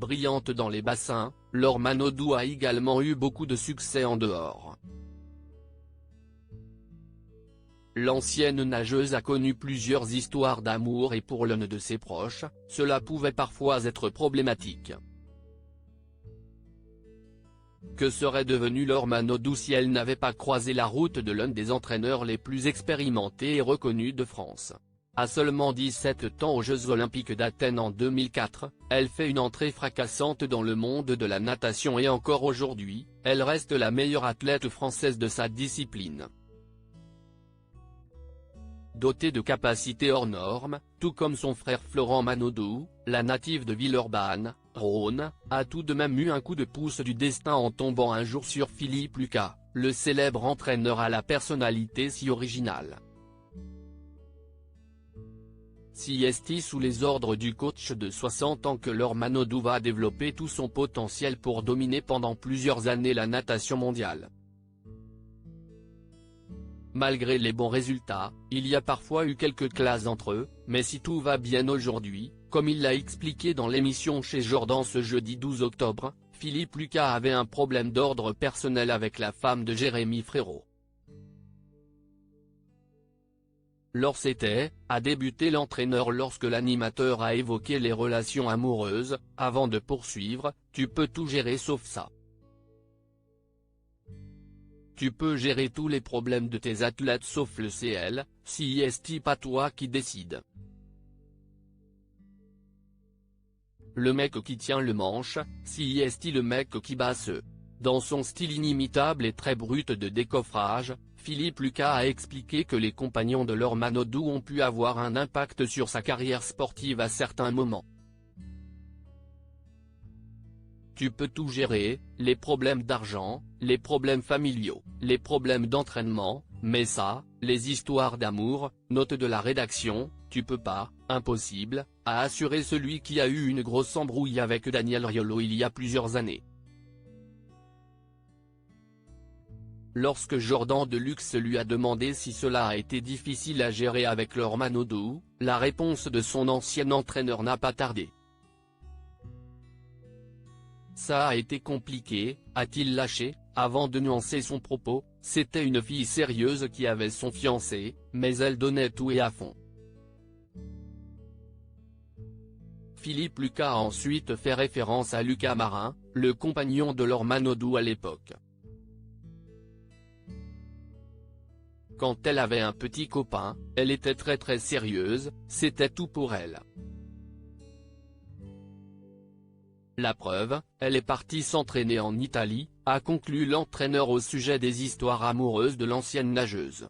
brillante dans les bassins, Laure Manodou a également eu beaucoup de succès en dehors. L'ancienne nageuse a connu plusieurs histoires d'amour et pour l'un de ses proches, cela pouvait parfois être problématique. Que serait devenue Laure Manodou si elle n'avait pas croisé la route de l'un des entraîneurs les plus expérimentés et reconnus de France? À seulement 17 ans aux Jeux Olympiques d'Athènes en 2004, elle fait une entrée fracassante dans le monde de la natation et encore aujourd'hui, elle reste la meilleure athlète française de sa discipline. Dotée de capacités hors normes, tout comme son frère Florent Manodou, la native de Villeurbanne, Rhône, a tout de même eu un coup de pouce du destin en tombant un jour sur Philippe Lucas, le célèbre entraîneur à la personnalité si originale. C'est sous les ordres du coach de 60 ans que Laure Manodou va développer tout son potentiel pour dominer pendant plusieurs années la natation mondiale. Malgré les bons résultats, il y a parfois eu quelques classes entre eux, mais si tout va bien aujourd'hui, comme il l'a expliqué dans l'émission chez Jordan ce jeudi 12 octobre, Philippe Lucas avait un problème d'ordre personnel avec la femme de Jérémy Frérot. Lors c'était, a débuté l'entraîneur lorsque l'animateur a évoqué les relations amoureuses, avant de poursuivre, tu peux tout gérer sauf ça. Tu peux gérer tous les problèmes de tes athlètes sauf le CL, c'est pas toi qui décide. Le mec qui tient le manche, c'est le mec qui bat ceux. Dans son style inimitable et très brut de décoffrage, Philippe Lucas a expliqué que les compagnons de Laure Manodou ont pu avoir un impact sur sa carrière sportive à certains moments. Tu peux tout gérer, les problèmes d'argent, les problèmes familiaux, les problèmes d'entraînement, mais ça, les histoires d'amour, note de la rédaction, tu peux pas, impossible, a assuré celui qui a eu une grosse embrouille avec Daniel Riolo il y a plusieurs années. Lorsque Jordan Deluxe lui a demandé si cela a été difficile à gérer avec Laure Manodou, la réponse de son ancien entraîneur n'a pas tardé. Ça a été compliqué, a-t-il lâché, avant de nuancer son propos, c'était une fille sérieuse qui avait son fiancé, mais elle donnait tout et à fond. Philippe Lucas a ensuite fait référence à Lucas Marin, le compagnon de Laure Manodou à l'époque. Quand elle avait un petit copain, elle était très sérieuse, c'était tout pour elle. La preuve, elle est partie s'entraîner en Italie, a conclu l'entraîneur au sujet des histoires amoureuses de l'ancienne nageuse.